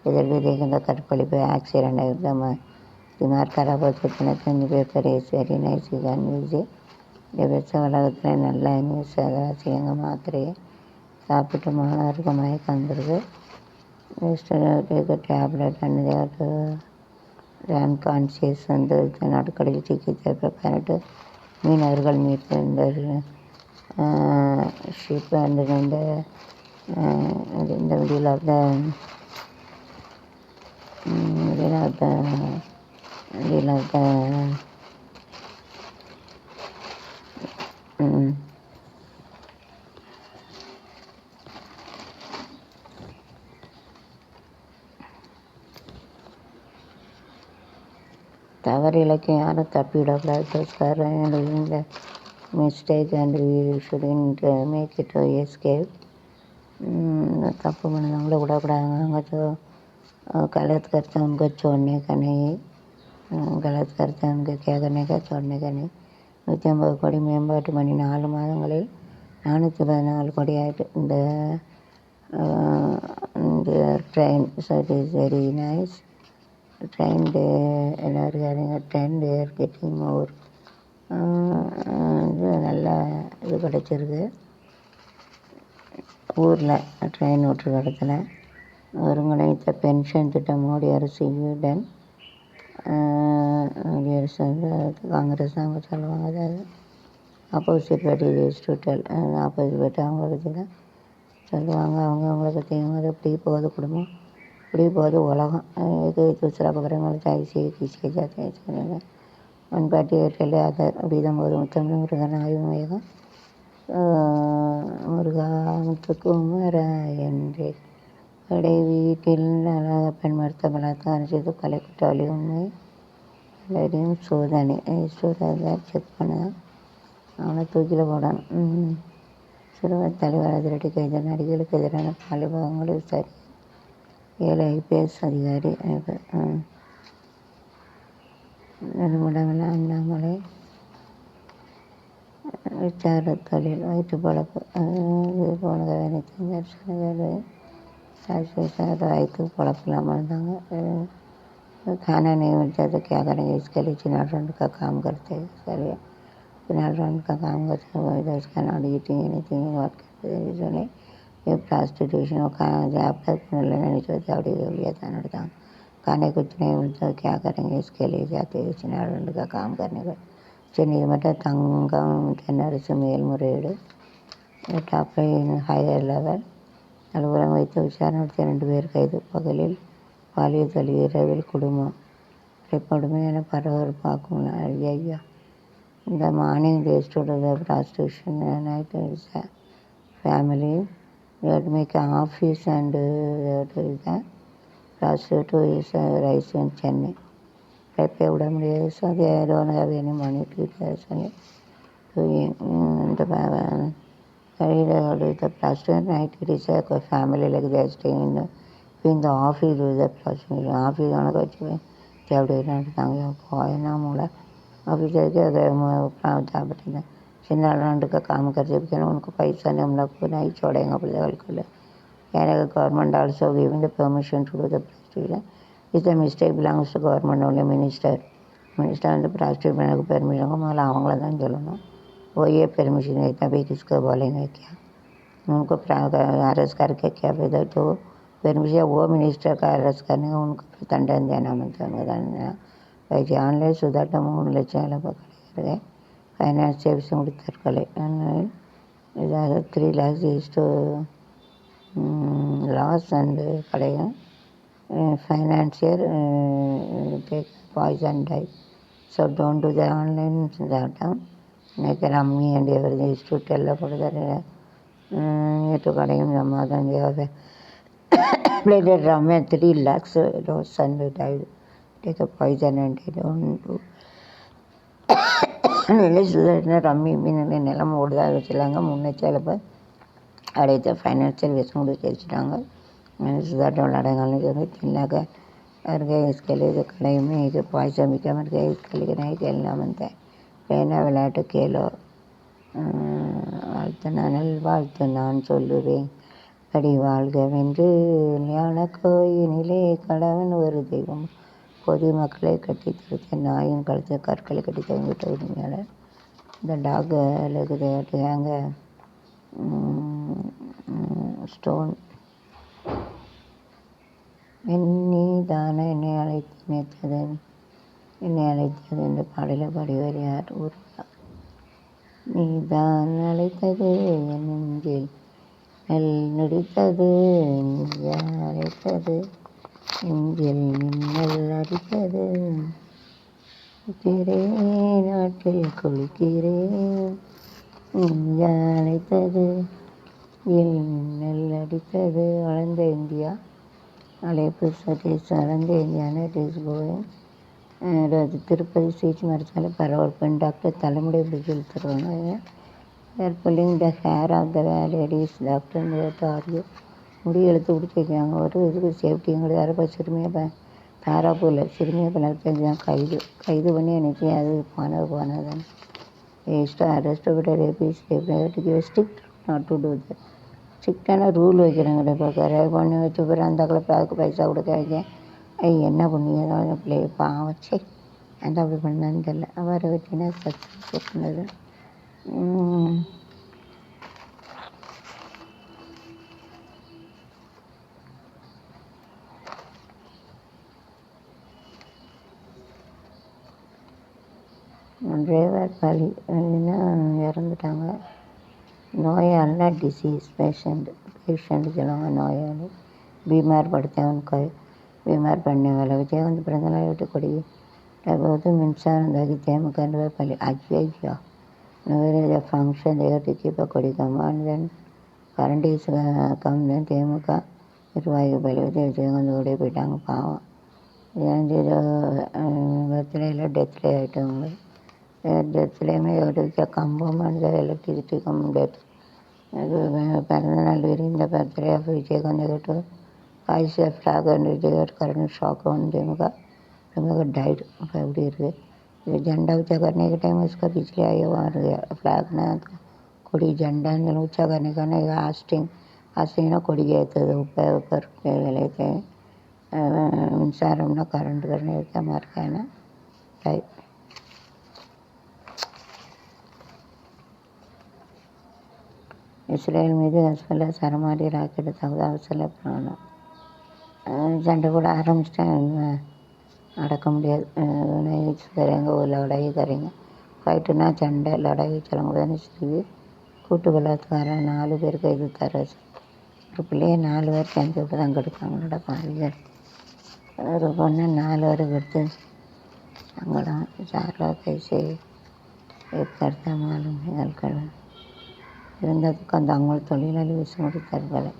எதிர்விதிகின்ற கற்பழிப்பு ஆக்சிடெண்ட் दिमाग खराब होते news paper is very nice you can use இதை வச்ச உலகத்தில் நல்ல நியூஸ் அதெல்லாம் செய்யுங்க. மாத்திரையை சாப்பிட்டு மாணவருக்கு மயக்கம் வந்துடுது. டேப்லெட் அண்ட் அன்கான்சியஸ் வந்து நாட்களில் சிகிச்சை பண்ணிட்டு மீனவர்கள் மீட்டு இந்த ஷிப் அண்ட் இந்த மிடில் ஆஃப் த தவறு இலக்கியம் யாரும் தப்பிவிடக்கூடாது சார். இந்த mistake and we shouldn't make it to escape. तप्पु பண்ணவங்கள விடக்கூடாது. गलत करते हैं उनको छोड़ने का नहीं, गलत करते हैं उनको क्या करने का छोड़ने का नहीं. 150 கோடி மேம்பாட்டு பணி 4 மாதங்களில் 414 கோடி ஆயிட்டு. இந்த train so it is very nice. Train எல்லாரும் ட்ரெயின் தேர் கெட்டிங் மோர். இது நல்லா இது கிடச்சிருக்கு. ஊரில் ட்ரெயின் விட்டுருக்க இடத்துல ஒருங்கிணைத்த பென்ஷன் திட்டம் மோடி அரசு யூடன். மோடி அரசு வந்து காங்கிரஸ் அவங்க சொல்லுவாங்க. அதாவது opposite party total opposite party அவங்கள பற்றி தான் சொல்லுவாங்க. அவங்கள பற்றி அது இப்படி போகுது குடும்பம், இப்படி போகுது உலகம். இது दूसरा பக்கங்களை ஐசி கிசிக்க ஜாத்தி ஒன் பார்ட்டி ஏர்டெல் அதர் அப்படி தான் போகுது. முத்தமிழ் முருகன் ஆய்வு மையம் முருகாமுத்துக்குமர என்றே கடை வீட்டில் பெண் மருத்துவ பலாத்காரம் செய்து கொலை குற்றவாளி உண்மை எல்லாரையும் சோதனை செக் பண்ணுதான். அவனை தூக்கில் போடணும். சிறுவர் தலைவர் அதிரடி கைது. நடிகளுக்கு எதிரான பாலிபகங்கள் சரி. 7 ஐபிஎஸ் அதிகாரி நிர்மூலமில்ல அண்ணாமலை விசார தொழில் வயிற்று பழப்பு போன வயிற்று பழப்பு இல்லாமல் இருந்தாங்க. खाना नहीं मिलता तो क्या करेंगे, इसके लिए चिनार राउंड का काम करते हैं. चलिए चिनार राउंड का काम करते हैं. इधर उसका नॉट ईटिंग एनीथिंग व्हाट करते ये प्रोस्टिट्यूशन लेना नहीं चाहते. अपनी जरूरियत नड़ता खाने कुछ नहीं मिलता क्या करेंगे, इसके लिए जाते हैं चिनार राउंड का काम करने का. சென்னிமட்ட தங்கம் தென்னரசு மேல்முறையீடு டாப் ஹையர் லெவல் அலுவலகம் வைத்து விசாரணை நடத்திய 2 பேர் கைது. பகலில் பாலியல் தொழில், இரவில் குடும்பம் கொடுமையான பரபரப்பாக்கும். ஐயா இந்த morning they stood the prostitution night is a family. They had to make an office and they had to is a prostitute is rise in Chennai. பைப்பை விட முடியாது. So they don't have any money to சொல்லி the prostitute night it is a family like they are staying in the office with the prostitute. Office கணக்கு வச்சு தேவையான நடத்தாங்க. போயினா மூளை officer के चिन्ना round का काम कर जबकि उनको पैसा नहीं, हम लोग को नहीं छोड़ेंगे अपने लेवल को. कहने का government also giving the permission to do the prostitution. It's a mistake belongs to government only. Minister வந்து prostitute பண்ண பெர்மிஷன் முதல்ல அவங்கள தான் சொல்லணும். वो ये परमिशन देता भाई किसको बोलेंगे क्या, उनको अरेस्ट करके क्या फायदा. तो परमिशन वो मिनिस्टर का अरेस्ट करने का उनको दंडन देना मतलब वैसे ऑनलाइन सुधार 3 லட்சம் கிடைக்கிறது. ஃபைனான்ஸ் சேவிங்ஸ் முடித்தற்கொலை இதாக 3 lakhs is to loss and கிடைக்கும். Financier take poison die. So don't do the online டாட்டம் make rummy and every is to டெல்ல கொடுத்தாரு. நேற்று கடையும் மாதம் played rummy 3 lakhs loss and died. take a poison and they don't do rummy மீன் நிலம் ஓடுதாக வச்சுருந்தாங்க. முன்னெச்சரிப்பு அடைத்த ஃபைனான்சியல் வேஸ்ட் முடிச்சு வச்சுட்டாங்க. सुधार விளையாடங்கள்னு சொல்லி தின்னாக்க அவருக்கு इसके கடையுமே இது பாய்சன் மிக்காமல் இருக்க इसके नहीं खेलना बनता है. ஏன்னா விளையாட்டு கேளோ வாழ்த்து நான் வாழ்த்து நான் சொல்லுவேன். கடி வாழ்கவென்று ஞான கோயினிலே கடவுன் ஒரு தெய்வம் பொது மக்களை கட்டி தடுத்த நாயும் கழுத்த கற்களை கட்டி தங்கிட்ட உரிமையால் இந்த டாக் இருக்குது ஹேங்க ஸ்டோன் நீ தானே என்னை அழைத்தது இந்த பாடலை பாடியவர் யார்? ஊர்வா. நீ தான் அழைத்தது என் நெஞ்சில் நெல் நடித்தது, நீ அழைத்தது நெஞ்சில் மின்னல் அடித்தது, நாட்டில் குளிக்கிறேன், நீ அழைத்தது என் மின்னல் அடித்தது. வளர்ந்த இந்தியா அழைப்பு சதீஷ் வளர்ந்த இந்தியான இஸ் கோயிங் திருப்பதி சீச்சு மறைச்சாலும் பரவாயில்ல. டாக்டர் தலைமுடி பிடிச்சி இழுத்துருவாங்க. They're pulling the hair of the ladies doctor are you முடி எழுத்து பிடிச்சி வைக்கிறாங்க. ஒரு இதுக்கு சேஃப்டிங்கிறது யாரும் சிறுமியாக தாராப்பூரில் சிறுமியாக பலர்த்தான் கைது பண்ணி அனுப்பி அது போனது அரெஸ்ட் விட rabies strict not to do that. ஸ்ட்ரிக்டான ரூல் வைக்கிறாங்க. இப்போ கரை பண்ணி வச்சு பிறகு அந்த அதுக்கு பைசா கொடுக்க வைக்க என்ன புண்ணியம் பிள்ளைய பாவச்சே அந்த அப்படி பண்ணான்னு தெரியல. அவரை வச்சுன்னா சக்ஸஸ் பண்ணது. டிரைவர் பலி இறந்துட்டாங்க. நோயாளினா டிசீஸ் பேஷண்ட் சொல்லுவாங்க. நோயாளி बीमार पड़ते हैं उनको बीमार पड़ने वाला விஜயகாந்த் பிறந்தநாள் விட்டு கொடி போது மின்சாரம் தாக்கி தேமுக பள்ளி ஐயா வேறு ஃபங்க்ஷன் தேவட்டுக்கு இப்போ கொடி come on then current is come then தேமுக நிர்வாகி பள்ளி விஜயகாந்த் ஓடி போயிட்டாங்க. பாவம் பர்த்டேயில் டெத்லே ஆகிட்டவங்க. டெத்லேயுமே எவ்வளோ கம்பம் எலக்ட்ரிசிட்டி கம் டெத் அது பிறந்தநாள் விரிந்த பர்த்டே ஆஃப் விஜயகாந்த் கேட்டு காய்ச்சி flag and Vijayakanth current shock on देगा डाइड எப்படி இருக்குது. இது झंडा ऊंचा करने के टाइम उसका पिछले आया वहाँ फ्लैग ना கொடி झंडा ऊंचा करने का ना आस्टिंग ना கொடி ஏற்றுது ऊपर लेते மின்சாரம்னா கரண்ட் करने का मार के ना डाइड. இஸ்ரேல் மீது ஹஸ்பல்லா சரமாரி ராக்கெட் தாக்குதல் அவசர பிராணம். சண்டை கூட ஆரம்பிச்சிட்டாங்க. அடக்க முடியாது. करेंगे वो लड़ाई करेंगे ஃபைட்டுனா சண்டை லடாய் சொல்லக்கூடாதுன்னு சொல்லி கூட்டு பலாத்காரம் 4 பேர் கைது தராச்சு. ஒரு பிள்ளைய 4 பேர் சேர்ந்து விட்டு தான் கெடுப்பாங்களோட பாலியல். ஒரு பொண்ணை 4 பேர் கெடுத்து சங்கடம் சாரா கைசே கருத்தா மாலும் நிகழ்கள் இருந்ததுக்கு அந்த அவங்க தொழிலாளி விசுமுடி தற்கொலை.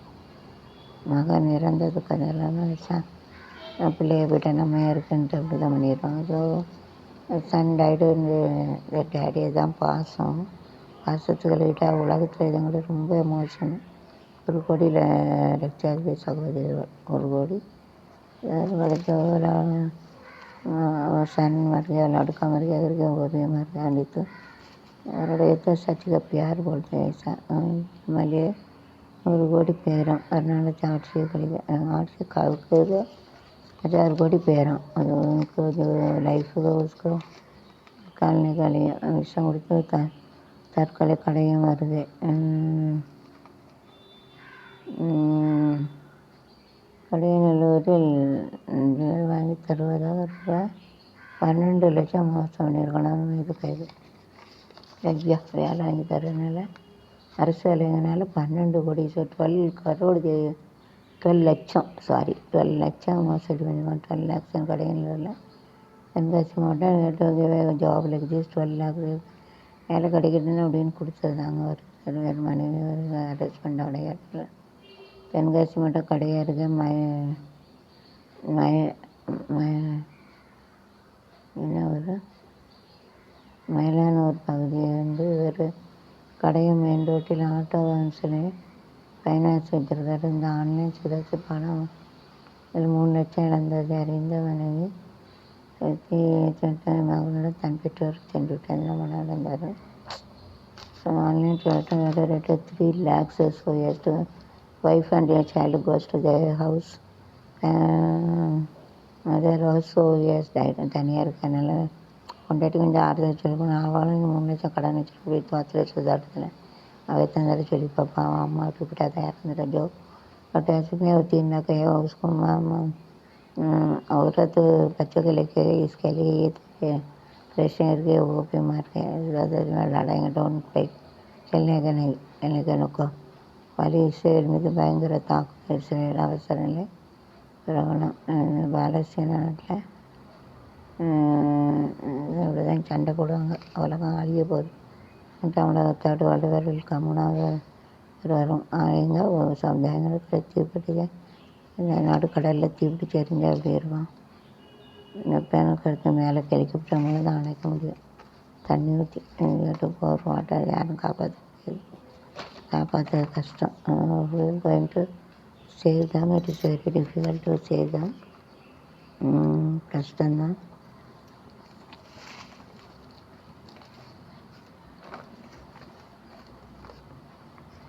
மகன் இறந்ததுக்கு அதெல்லாம் நினச்சா பிள்ளைய போய்ட்டு நம்ம இருக்குன்ட்டு அப்படி தான் பண்ணிடுவாங்க. ஸோ சன் டைடு டேடியை தான் பாசத்துக்கு விட்டால் உலகத்தில் இதுங்களை ரொம்ப எமோஷன். 1 கோடியில் ரெக்சார்ஜ் சகோதரி 1 கோடி सन मर गया, लड़का मर गया करके वो भी मर गया नहीं तो और ये तो सच का प्यार बोलते हैं ऐसा. मले 1 கோடி பேரம் அதனால ஆட்சியை आटसी काउके 1000 கோடி பேரம் அது उनको जो लाइफ को उसको निकालने का लिए விஷம் கொடுத்து தற்கொலை கடையும் வருது. கடையநல்லூரில் வாங்கி தருவதாக ரூபாய் 12 லட்சம் மோசம் பண்ணியிருக்கணும். மீது கைது. ஐயா வேலை வாங்கி தர்றதுனால அரசு வேலைங்கனால 12 கோடி 12 லட்சம் மோசடி பண்ணிருக்கோம். 12 lakhs கடையநல்லூரில் தென்காசி மாவட்டம் ஜாப் லெக்ஜிஸ் 12 lakh வேலை கிடைக்கிட்டுன்னு அப்படின்னு கொடுத்ததாங்க. ஒரு மனைவி ஒரு ஹஸ்பண்ட் உடைய தென்காசி மாவட்டம் கடையாக இருக்க என்ன ஒரு மயிலானூர் பகுதியை ஒரு கடையும் மெயின் ரோட்டில் ஆட்டோ வான்ஸில் ஃபைனான்ஸ் வச்சுருக்காரு. இந்த ஆன்லைன் சிதைச்சு பணம் இதில் 3 லட்சம் இழந்தது அறிந்த மனைவி மகளோட தன் பெற்றோர் சென்று விட்டு மனம் இழந்தார். ஸோ ஆன்லைன் சொல்லிட்டு rate 3 lakhs so wife and their child goes to their house. Mother also yes died தனியாக இருக்கனால கொண்டாட்டி கொஞ்சம் ஆறுதல் சொல்லணும். அவளும் 3 லட்சம் கடன் வச்சுட்டு போய் 10 லட்சம் தடுத்துல अवे तंदर चली पापा अम्मा टूटा था यार जो बट ऐसे में होती ना कहे उसको औरत बच्चों के लेके इसके लिए ये फ्रेश एयर के वो पे मार के लड़ाएंगे डोंट ब्रेक चलने का नहीं चलने का नुको वाली शरीर में तो भयंकर ताकत शरीर अवसर பாலஸ்தீனத்தில் இப்படிதான் சண்டை போடுவாங்க. உலகம் அழிய போகுது. தமிழகத்தோடு வள்ளுவர்களுக்கு மூணாவது வரும் எங்கே சமுதாயங்களுக்கு தீப்பிடிக்க இந்த நடுக்கடலில் தீப்பிடிச்சு எரிஞ்சால் எப்படி இருக்கும்? பேனக்கடுத்து மேலே ஹெலிகாப்டர் தான் அணைக்க முடியும். தண்ணி ஊற்றி எங்கிட்ட போர் வாட்டர் யாரும் காப்பாற்ற முடியாது. காப்பாற்றது கஷ்டம். Going to save them. It is very difficult to save தம். கஷ்டம்தான்.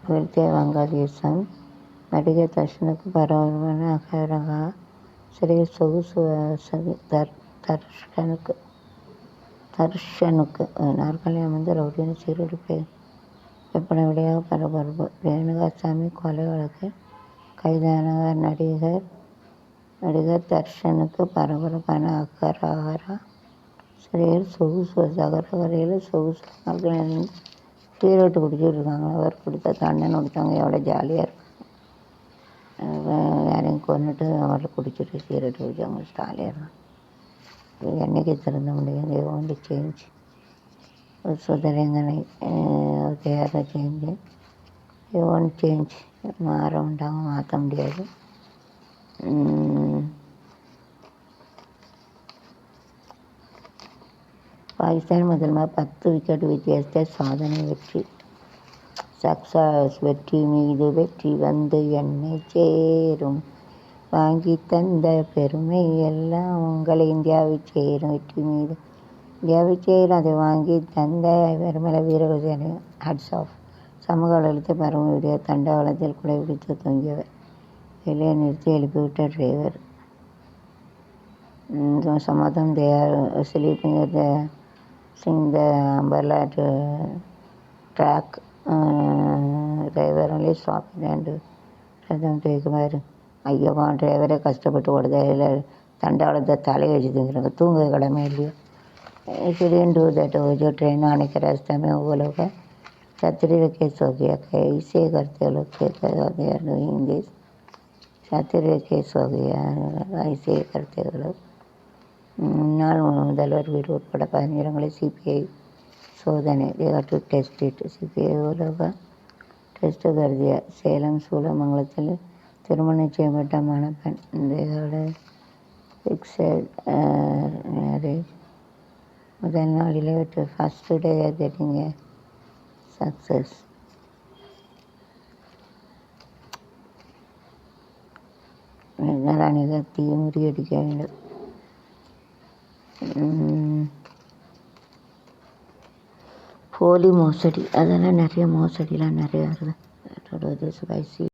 வீழ்த்திய வங்காளதேசம் நடிகர் தர்ஷனுக்கு பரபரப்பான அகரகா சிறிய சொகுசு வசதி தர்ஷனுக்கு நாற்காலி அமர்ந்து ரவுடியின் சீரடிப்பு வெப்பனை விடையாக பரபரப்பு. ரேணுகாசாமி கொலை வழக்கு கைதானவர் நடிகர் தர்ஷனுக்கு பரபரப்பான அகரகரா சிறையில் சொகுசு அகரகரையில் சொகுசு நாற்காலியிலிருந்து சீரட்டு குடிச்சிட்டு இருக்காங்க. அவர் கொடுத்த தண்டனை குடித்தவங்க எவ்வளோ ஜாலியாக இருக்காங்க. யாரையும் கொண்டுட்டு அவரை குடிச்சிட்டு சீரட்டு குடிச்சவங்க ஜாலியாக இருக்காங்க. என்றைக்கு திறந்த முடியும்? தே வாண்ட் டு சேஞ்ச் சுதரங்கனை தேர சேஞ்சு தே வாண்ட் சேஞ்ச் மாற உண்டாங்க. மாற்ற முடியாது. பாகிஸ்தான் முதல்வர் 10 விக்கெட் வித்தியாசத்தை சாதனை வெற்றி. சக்சஸ் வெற்றி மீது வெற்றி வந்து என்னை சேரும். வாங்கி தந்த பெருமை எல்லாம் உங்களை இந்தியாவை சேரும். வெற்றி மீது இந்தியாவை சேரும். அதை வாங்கி தந்த பெருமலை வீரர்கள் ஹட்ஸ் ஆஃப். சமூக வளத்தை பரவும் வீடியோ. தண்டவாளத்தில் குலை பிடித்து தொங்கியவர் வெளியே நிறுத்தி எழுப்பிவிட்ட driver. Some of them they are sleeping at seeing the umbrella track. Driver only stopped and let them take மாதிரி ஐயோ டிரைவரே கஷ்டப்பட்டு ஓடுதா இல்லை தண்டவாளத்தை தலையை வச்சு தூங்குறாங்க. தூங்க கடமை இல்லையோ. shouldn't do that. वो जो ट्रेन आने के रास्ते में वो लोग छतरी रखे सो गया. कैसे करते लोग they are doing this. छतरी रखे सो गया. ऐसे करते वो लोग. முன்னாள் முதல்வர் வீடு உட்பட 15 இடங்களில் சிபிஐ சோதனை. they have to test it. CBI உலக டெஸ்ட் கருதிய சேலம் சூலமங்கலத்தில் திருமணம் செய்யப்பட்ட மணப்பெண். இதோட ஃபிக்ஸட் மேரேஜ் முதல் நாளிலே ஃபஸ்ட் டே கெட்டிங் ஏ சக்ஸஸ். அணிகள் தீ முறியடிக்க வேண்டும். போலி மோசடி அதெல்லாம் நிறைய மோசடிலாம் நிறையா இருக்குது.